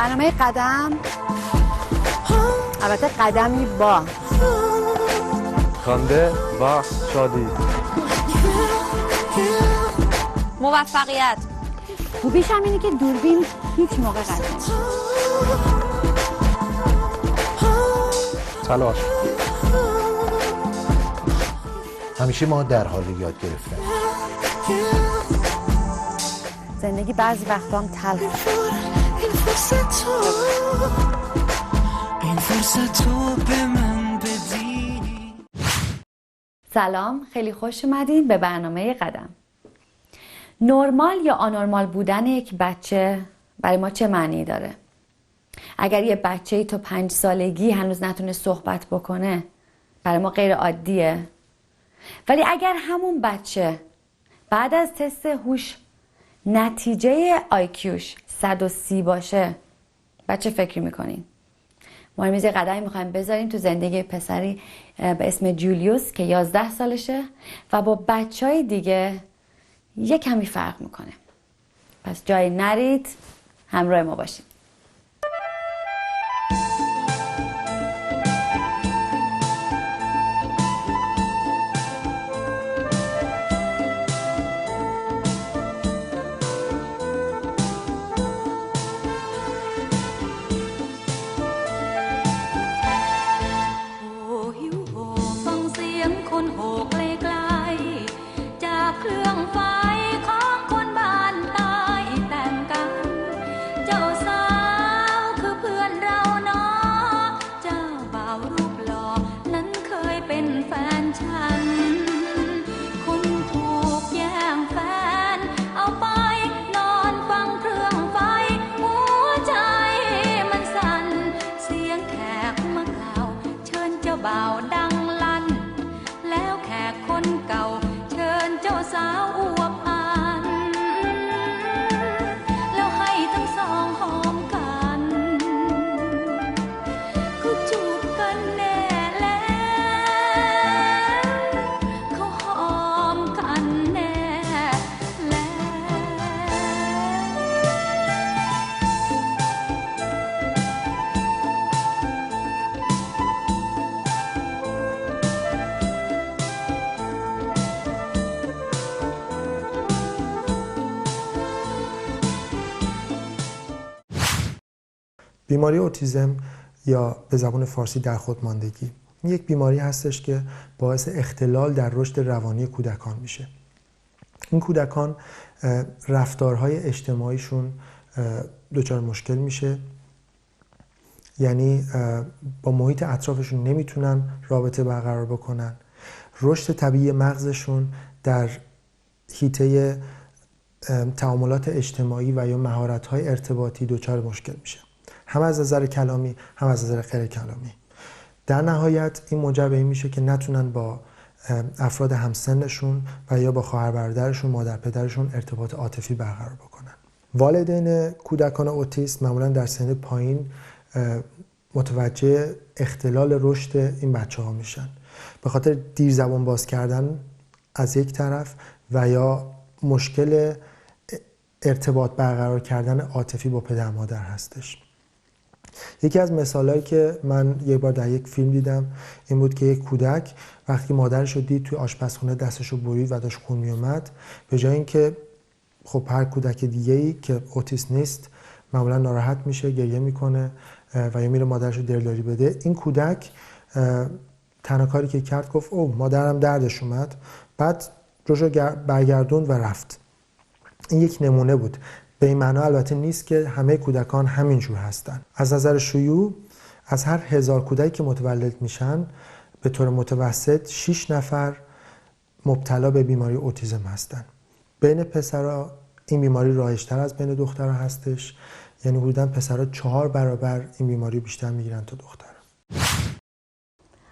برنامه قدم، البته قدمی با خنده و شادی. موفقیت. خوبیش هم اینه که دوربین هیچ موقع قطع نمیشه. تلاش. همیشه ما در حال یاد گرفتن. زندگی بعضی وقتا هم تلخه. این فرصت رو به من بدی. سلام، خیلی خوش اومدین به برنامه قدم. نرمال یا آنورمال بودن یک بچه برای ما چه معنی داره؟ اگر یه بچه‌ای تا 5 سالگی هنوز نتونه صحبت بکنه، برای ما غیر عادیه. ولی اگر همون بچه بعد از تست هوش نتیجه آیکیوش 130 باشه، بچه فکر میکنین؟ ما امروز قدمی میخوایم بذاریم تو زندگی پسری به اسم جولیوس که 11 سالشه و با بچهای دیگه یه کمی فرق میکنه. پس جایی نرید، همراه ما باشید. بیماری اوتیسم یا به زبان فارسی در خودماندگی یک بیماری هستش که باعث اختلال در رشد روانی کودکان میشه. این کودکان رفتارهای اجتماعیشون دچار مشکل میشه، یعنی با محیط اطرافشون نمیتونن رابطه برقرار بکنن. رشد طبیعی مغزشون در حیطه تعاملات اجتماعی و یا مهارت‌های ارتباطی دچار مشکل میشه، هم از نظر کلامی هم از نظر غیر کلامی. در نهایت این موجب به این میشه که نتونن با افراد همسنشون و یا با خواهر برادرشون، مادر پدرشون ارتباط عاطفی برقرار بکنن. والدین کودکان اوتیسم معمولا در سن پایین متوجه اختلال رشد این بچه‌ها میشن به خاطر دیر زبان باز کردن از یک طرف و یا مشکل ارتباط برقرار کردن عاطفی با پدر مادر هستش. یکی از مثالایی که من یک بار در یک فیلم دیدم این بود که یک کودک وقتی مادرش رو دید توی آشپزخونه دستش رو برید و داشت خون می اومد، به جای اینکه خب هر کودک دیگه‌ای که اوتیست نیست معمولا ناراحت میشه، گریه میکنه و یا میره مادرش رو دلداری بده، این کودک تنها کاری که کرد گفت اوه مادرم دردش اومد، بعد روشو برگردوند و رفت. این یک نمونه بود. به این معنا البته نیست که همه کودکان همینجور هستن. از نظر شیوع از هر 1000 کودکی که متولد میشن به طور متوسط 6 نفر مبتلا به بیماری اوتیسم هستن. بین پسرها این بیماری رایج‌تر از بین دخترها هستش، یعنی حدوداً پسرها 4 برابر این بیماری بیشتر میگیرن تا دخترها.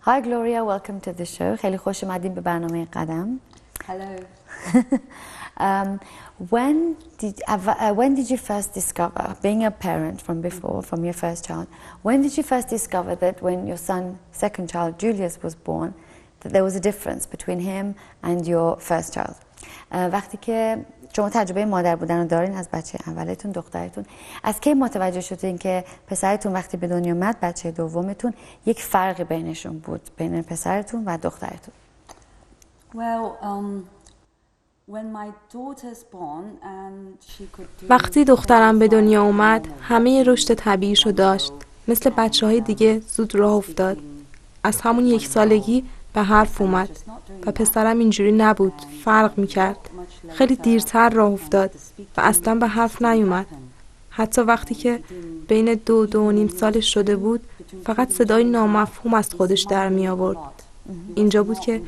Hi Gloria, welcome to the show. خیلی خوش اومدین به برنامه قدم. Hello. When did you first discover, being a parent from your first child, when did you first discover that when your second child, Julius, was born, that there was a difference between him and your first child? وقتی که شما تجربه مادر بودن رو دارین از بچه اولتون، دخترتون، از کی متوجه شدین که پسرتون وقتی به دنیا اومد، بچه دومتون، یک فرقی بینشون بود، بین پسرتون و دخترتون؟ وقتی دخترم به دنیا اومد همه رشد طبیعیشو داشت. مثل بچه‌های دیگه زود راه افتاد. از همون 1 سالگی به حرف اومد و پسرم اینجوری نبود، فرق میکرد. خیلی دیرتر راه افتاد و اصلا به حرف نیومد. حتی وقتی که بین 2 و نیم سالش شده بود فقط صدای نامفهوم از خودش در می آورد. اینجا بود که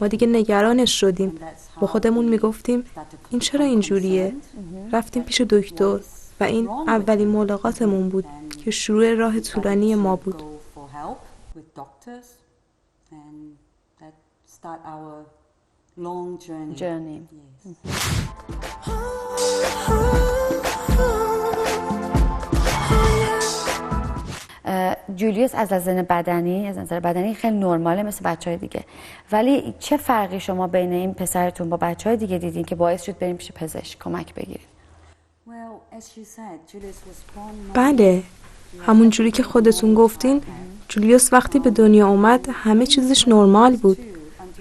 ما دیگه نگرانش شدیم. با خودمون میگفتیم این چرا اینجوریه؟ رفتیم پیش دکتر و این اولین ملاقاتمون بود که شروع راه طولانی ما بود. جولیوس از نظر بدنی خیلی نرماله مثل بچهای دیگه، ولی چه فرقی شما بین این پسرتون با بچهای دیگه دیدین که باعث شد بریم پیش پزشک کمک بگیرید؟ بله، همون جوری که خودتون گفتین، جولیوس وقتی به دنیا اومد همه چیزش نرمال بود،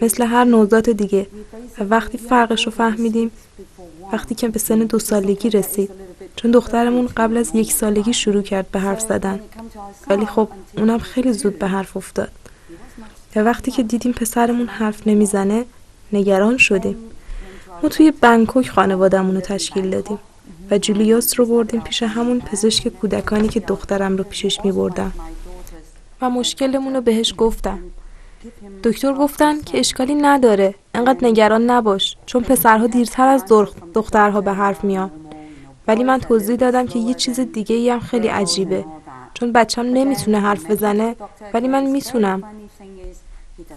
مثل هر نوزاد دیگه. و وقتی فرقش رو فهمیدیم وقتی که به سن 2 سالگی رسید، چون دخترمون قبل از 1 سالگی شروع کرد به حرف زدن، ولی خب اونم خیلی زود به حرف افتاد. و وقتی که دیدیم پسرمون حرف نمیزنه نگران شدیم. ما توی بنکوک خانوادمون رو تشکیل دادیم و جولیوس رو بردیم پیش همون پزشک کودکانی که دخترم رو پیشش میبردم و مشکلمون رو بهش گفتم. دکتر گفتن که اشکالی نداره، انقدر نگران نباش، چون پسرها دیرتر از دخترها به حرف میان. ولی من توضیح دادم که یه چیز دیگه ای هم خیلی عجیبه، چون بچم نمیتونه حرف بزنه ولی من میتونم.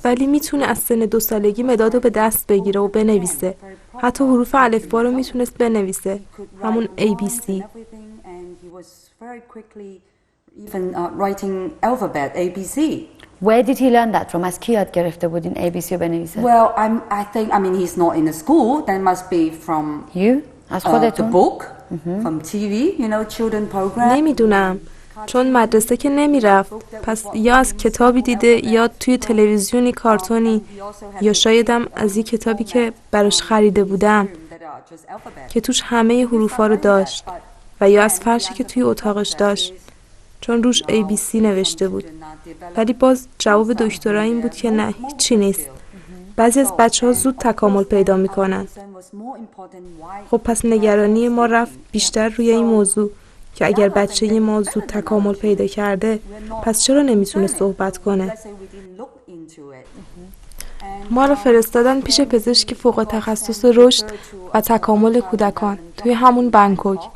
ولی میتونه از سن 2 سالگی مداد رو به دست بگیره و بنویسه. حتی حروف الفبا رو میتونست بنویسه، همون ABC. Where did he learn that from? از کی یاد گرفته بودین ABC رو بنویسه؟ Well, I mean, he's not in a school. That must be from You? از خودتون؟ the book, from TV, children program. نمیدونم، چون مدرسه که نمیرفت، پس یا از کتابی دیده یا توی تلویزیونی کارتونی، یا شایدم از یه کتابی که براش خریده بودم که توش همه حروفا رو داشت، و یا از فرشی که توی اتاقش داشت چون روش ABC نوشته بود. ولی باز جواب دکترها این بود که نه، هیچی نیست. بعضی از بچه‌ها زود تکامل پیدا میکنن. خب پس نگرانی ما رفت بیشتر روی این موضوع که اگر بچه ما زود تکامل پیدا کرده پس چرا نمیتونه صحبت کنه؟ ما رو فرستادن پیش پزشک فوق تخصص رشد و تکامل کودکان توی همون بنکوک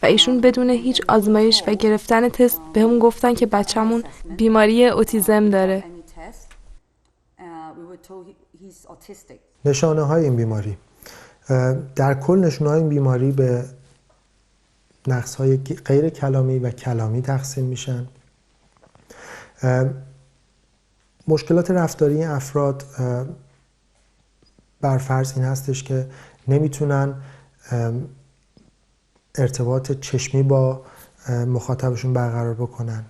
و ایشون بدون هیچ آزمایش و گرفتن تست بهمون گفتن که بچه‌مون بیماری اوتیسم داره. نشانه های این بیماری در کل نشانه های این بیماری به نقص های غیر کلامی و کلامی تقسیم میشن. مشکلات رفتاری افراد برفرض این هستش که نمیتونن ارتباط چشمی با مخاطبشون برقرار بکنن.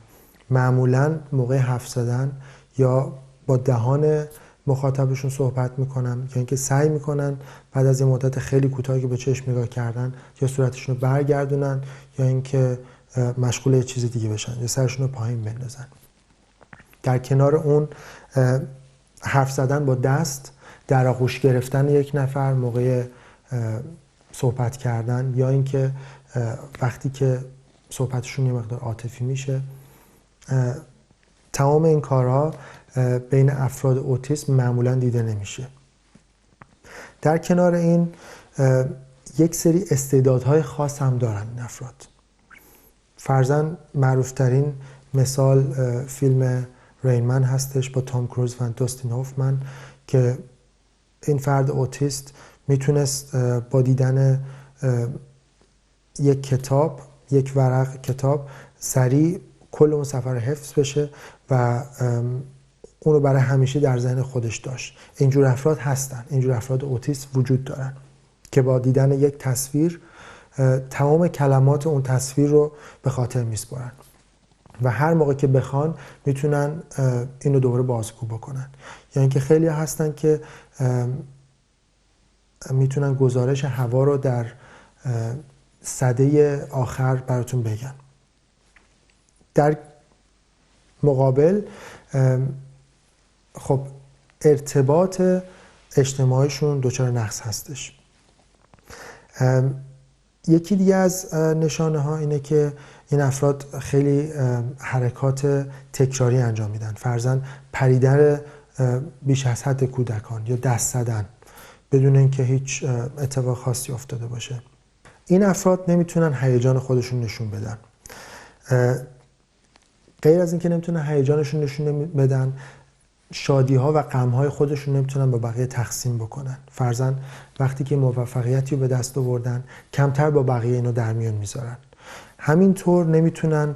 معمولاً موقع حرف زدن یا با دهان مخاطبشون صحبت میکنن یا اینکه سعی میکنن بعد از یه مدت خیلی کوتاهی که به چشم نگاه کردن یا صورتشون رو برگردونن یا اینکه مشغول یه چیز دیگه بشن یا سرشون رو پایین بندازن. در کنار اون حرف زدن با دست، در آغوش گرفتن یک نفر موقع صحبت کردن یا اینکه وقتی که صحبتشون یه مقدار عاطفی میشه، تمام این کارها بین افراد اوتیسم معمولا دیده نمیشه. در کنار این یک سری استعدادهای خاص هم دارن این افراد. فرضاً معروفترین مثال فیلم رینمن هستش با تام کروز و داستین هوفمن که این فرد اوتیست میتونست با دیدن یک کتاب، یک ورق کتاب، سریع کل اون سفر حفظ بشه و اونو برای همیشه در ذهن خودش داشت. اینجور افراد هستن، اینجور افراد اوتیست وجود دارن. که با دیدن یک تصویر تمام کلمات اون تصویر رو به خاطر میسپارن و هر موقع که بخوان میتونن اینو دوباره بازگو بکنن. یعنی که خیلی هستن که میتونن گزارش هوا رو در سده آخر براتون بگن. در مقابل خب ارتباط اجتماعیشون دچار نقص هستش. یکی دیگه از نشانه ها اینه که این افراد خیلی حرکات تکراری انجام میدن، فرضاً پریدن بیش از حد کودکان یا دست زدن بدون اینکه هیچ اتفاق خاصی افتاده باشه. این افراد نمیتونن هیجان خودشون نشون بدن. غیر از اینکه نمیتونن هیجانشون نشون بدن، شادی ها و غم های خودشون نمیتونن با بقیه تقسیم بکنن. فرضاً وقتی که موفقیتی رو به دست آوردن کمتر با بقیه اینو در میون میذارن. همینطور نمیتونن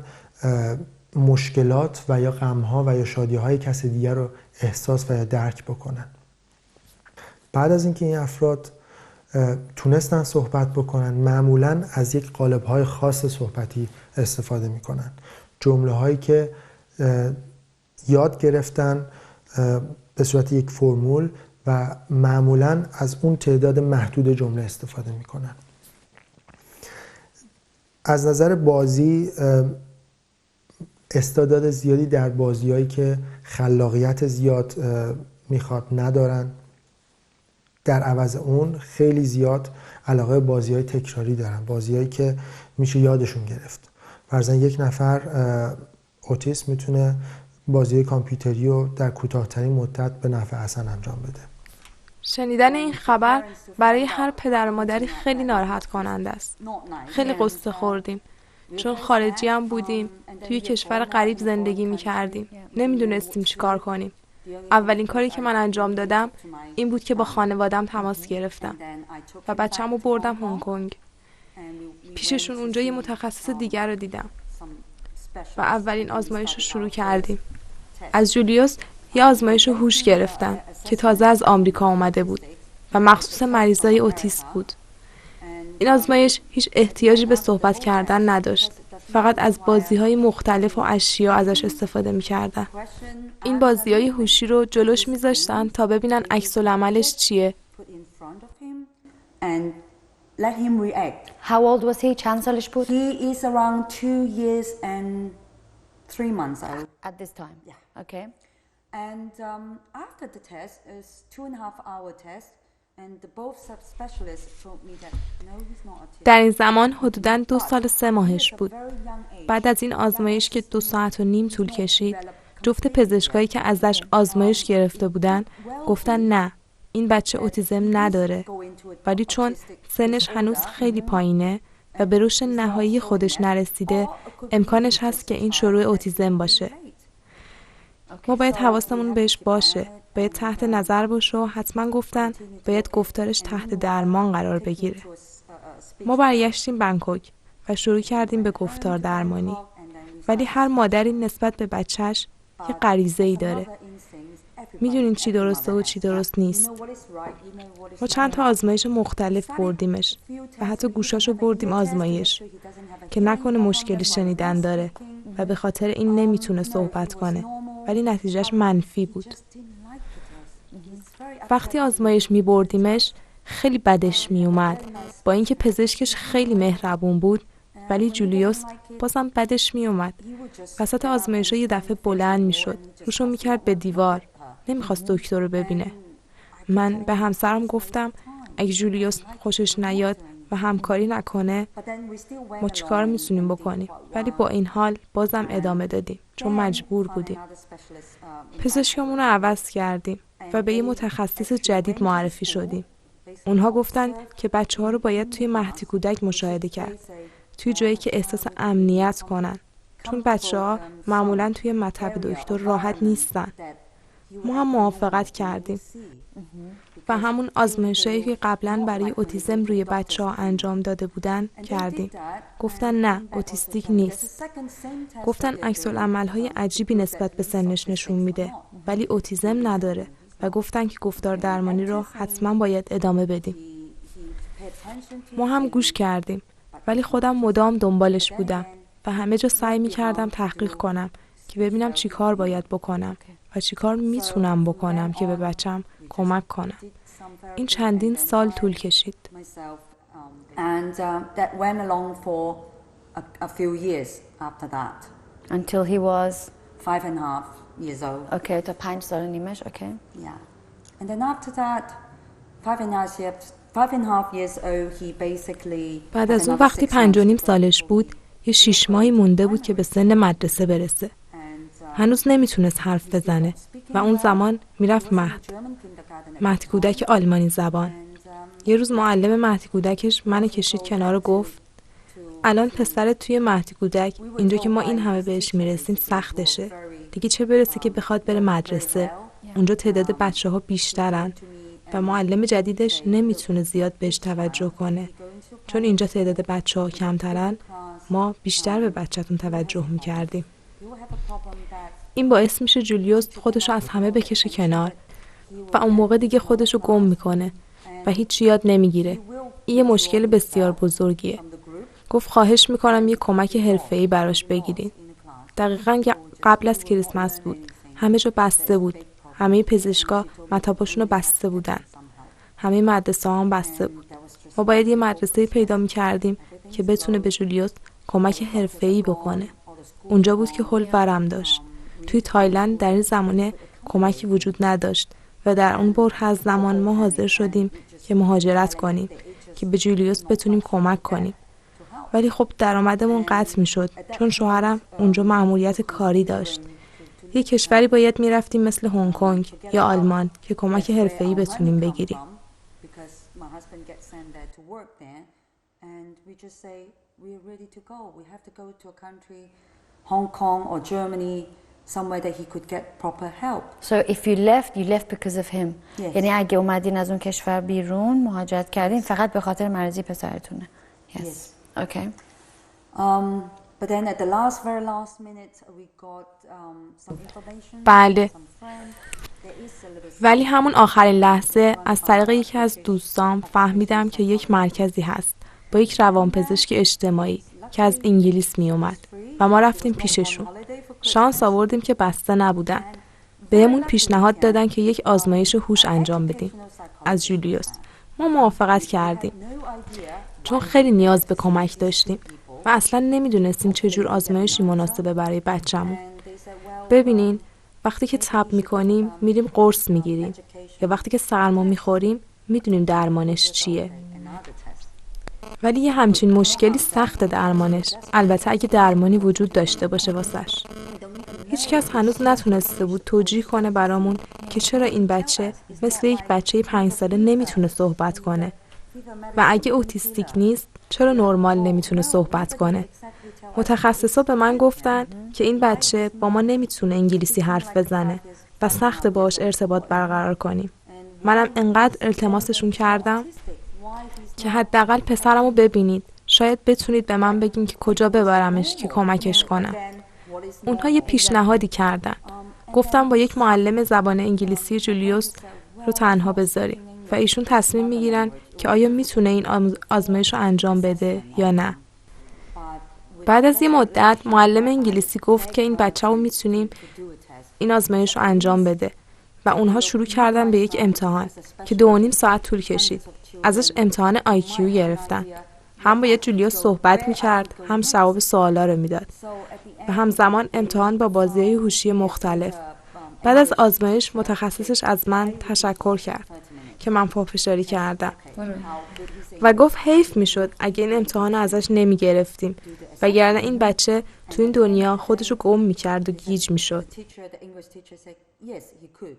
مشکلات و یا غم ها و یا شادی های کسی دیگر رو احساس و یا درک بکنن. بعد از اینکه این افراد تونستن صحبت بکنن، معمولاً از یک قالب های خاص صحبتی استفاده میکنن. جمله هایی که یاد گرفتن به صورت یک فرمول و معمولاً از اون تعداد محدود جمله استفاده میکنن. از نظر بازی استعداد زیادی در بازی‌هایی که خلاقیت زیاد میخواد ندارن. در عوض اون خیلی زیاد علاقه بازی‌های تکراری دارن، بازی‌هایی که میشه یادشون گرفت. فرضاً یک نفر اوتیسم میتونه بازی کامپیوتری رو در کوتاه‌ترین مدت به نفع حسن انجام بده. شنیدن این خبر برای هر پدر و مادری خیلی ناراحت کننده است. خیلی قصه خوردیم چون خارجی هم بودیم، توی کشور غریب زندگی می‌کردیم. نمیدونستیم چی کار کنیم. اولین کاری که من انجام دادم این بود که با خانوادم تماس گرفتم و بچه‌مو بردم هنگ کنگ. پیششون اونجا یه متخصص دیگر رو دیدم و اولین آزمایش رو شروع کردیم. از جولیوس یه آزمایش هوش گرفتم که تازه از آمریکا اومده بود و مخصوص مریضای اوتیسم بود. این آزمایش هیچ احتیاجی به صحبت کردن نداشت، فقط از بازی‌های مختلف و اشیا ازش استفاده می‌کردن. این بازی‌های هوشی رو جلوش می‌ذاشتن تا ببینن عکس‌العملش چیه. Let him react. How old was he? چند سالش بود؟ He is around 2 years and 3 months old. At this time. Yeah. Okay. And after the test is 2.5-hour test, and both subspecialists told me that no, he's not autistic. در این زمان حدوداً 2 سال و 3 ماهش بود. بعد از این آزمایش که 2 ساعت و نیم طول کشید، جفت پزشکایی که ازش آزمایش گرفته بودن گفتن نه، این بچه اوتیسم نداره. ولی چون سنش هنوز خیلی پایینه و به رشد نهایی خودش نرسیده، امکانش هست که این شروع اوتیسم باشه. ما باید حواسمون بهش باشه، باید تحت نظر باشه و حتما گفتن باید گفتارش تحت درمان قرار بگیره. ما برگشتیم بنکوک و شروع کردیم به گفتار درمانی. ولی هر مادری نسبت به بچهش یه غریزه‌ای داره. میدونین چی درسته و چی درست نیست. ما چند تا آزمایش مختلف بردیمش و حتی گوشاشو بردیم آزمایش که نکنه مشکلی شنیدن داره و به خاطر این نمیتونه صحبت کنه، ولی نتیجهش منفی بود. وقتی آزمایش میبردیمش خیلی بدش میومد، با اینکه پزشکش خیلی مهربون بود، ولی جولیوس بازم بدش میومد. وسط آزمایش‌ها یه دفعه بلند میشد، روشو میکرد به دیوار، نمیخواست دکتر رو ببینه. من به همسرم گفتم اگه جولیوس خوشش نیاد و همکاری نکنه ما چیکار میتونیم بکنیم، ولی با این حال بازم ادامه دادیم چون مجبور بودیم. پزشکمون رو عوض کردیم و به یه متخصص جدید معرفی شدیم. اونها گفتن که بچه‌ها رو باید توی مهد کودک مشاهده کرد، توی جایی که احساس امنیت کنن، چون بچه‌ها معمولاً توی مطب دکتر راحت نیستن. ما هم موافقت کردیم و همون آزمایشایی که قبلا برای اوتیسم روی بچه‌ها انجام داده بودن کردیم. گفتن نه، اوتیستیک نیست. گفتن عکس‌العمل‌های عجیبی نسبت به سنش نشون میده ولی اوتیسم نداره و گفتن که گفتار درمانی رو حتما باید ادامه بدیم. ما هم گوش کردیم، ولی خودم مدام دنبالش بودم و همه جا سعی می‌کردم تحقیق کنم که ببینم چی کار باید بکنم و چی کار میتونم بکنم که به بچم کمک کنم. این چندین سال طول کشید. And that went along for a few years after that. Until he was 5.5 years old. okay تا 5 سال و نیمش. Okay. Yeah. And then after that, 5.5 years old, he basically. بعد از اون وقتی 5.5 سالش بود، یه 6 ماهی مونده بود که به سن مدرسه برسه. هنوز نمیتونست حرف بزنه و اون زمان میرفت مهد کودک آلمانی زبان. یه روز معلم مهد کودکش منو کشید کنار و گفت الان پسرت توی مهد کودک اینجا که ما این همه بهش میرسیم سختشه. دیگه چه برسه که بخواد بره مدرسه. اونجا تعداد بچه‌ها بیشترن و معلم جدیدش نمیتونه زیاد بهش توجه کنه. چون اینجا تعداد بچه‌ها کمترن، ما بیشتر به بچه‌تون توجه میکردیم. این باعث میشه جولیوس خودشو از همه بکشه کنار و اون موقع دیگه خودشو گم میکنه و هیچ یاد نمیگیره. این یه مشکل بسیار بزرگیه. گفت خواهش میکنم یه کمک حرفه‌ای براش بگیرین. دقیقاً قبل از کریسمس بود. همه جا بسته بود. همه پزشکا مطباشونو بسته بودن. همه مدرسه هم بسته بود. ما باید یه مدرسه پیدا میکردیم که بتونه به جولیوس کمک حرفه‌ای بکنه. اونجا بود که حل ورم داشت. توی تایلند در این زمانه کمکی وجود نداشت و در اون بره از زمان ما حاضر شدیم که مهاجرت کنیم که به جولیوس بتونیم کمک کنیم. ولی خب درآمدمون قطع میشد چون شوهرم اونجا مأموریت کاری داشت. یه کشوری باید میرفتیم مثل هنگ کنگ یا آلمان که کمک حرفه‌ای بتونیم بگیریم. Hong Kong or Germany, somewhere that he could get proper help. So if you left because of him. Yes. یعنی اگه اومدین از اون کشور بیرون مهاجرت کردین فقط به خاطر مرضی پسرتونه. Yes. Okay. But then at the very last minute, we got some information. بله. Some friend. There is a little. ولی همون آخرین لحظه از طریق یکی از دوستام فهمیدم که یک مرکزی هست با یک روانپزشک اجتماعی که از انگلیس می اومد و ما رفتیم پیششون. شانس آوردیم که بسته نبودن. بهمون پیشنهاد دادن که یک آزمایش هوش انجام بدیم از جولیوس. ما موافقت کردیم چون خیلی نیاز به کمک داشتیم و اصلا نمیدونستیم چجور آزمایشی مناسبه برای بچه‌مون. ببینین وقتی که تب میکنیم میریم قرص میگیریم یا وقتی که سرما میخوریم میدونیم درمانش چیه. ولی یه همچین مشکلی سخت درمانش، البته اگه درمانی وجود داشته باشه واسش. هیچ کس هنوز نتونسته بود توجیه کنه برامون که چرا این بچه مثل یک بچه 5 ساله نمیتونه صحبت کنه و اگه اوتیستیک نیست چرا نرمال نمیتونه صحبت کنه. متخصصا به من گفتن که این بچه با ما نمیتونه انگلیسی حرف بزنه و سخت باهاش ارتباط برقرار کنیم. منم انقدر التماسشون کردم که حداقل پسرمو ببینید، شاید بتونید به من بگین که کجا ببرمش که کمکش کنم. اونها یه پیشنهادی کردن. گفتم با یک معلم زبان انگلیسی جولیوس رو تنها بذاریم و ایشون تصمیم میگیرن که آیا میتونه این آزمایش رو انجام بده یا نه. بعد از یه مدت معلم انگلیسی گفت که این بچه رو میتونیم این آزمایش رو انجام بده و اونها شروع کردن به یک امتحان که 2.5 ساعت طول کشید. ازش امتحان IQ گرفتن. هم باید جولیوس صحبت میکرد، هم جواب سوالا رو میداد و همزمان امتحان با بازی‌های هوشی مختلف. بعد از آزمایش متخصصش از من تشکر کرد که من پافشاری کردم و گفت حیف میشد اگه این امتحان رو ازش نمیگرفتیم وگرنه این بچه تو این دنیا خودشو گم میکرد و گیج میشد. Teacher, the English teacher said, yes, he could.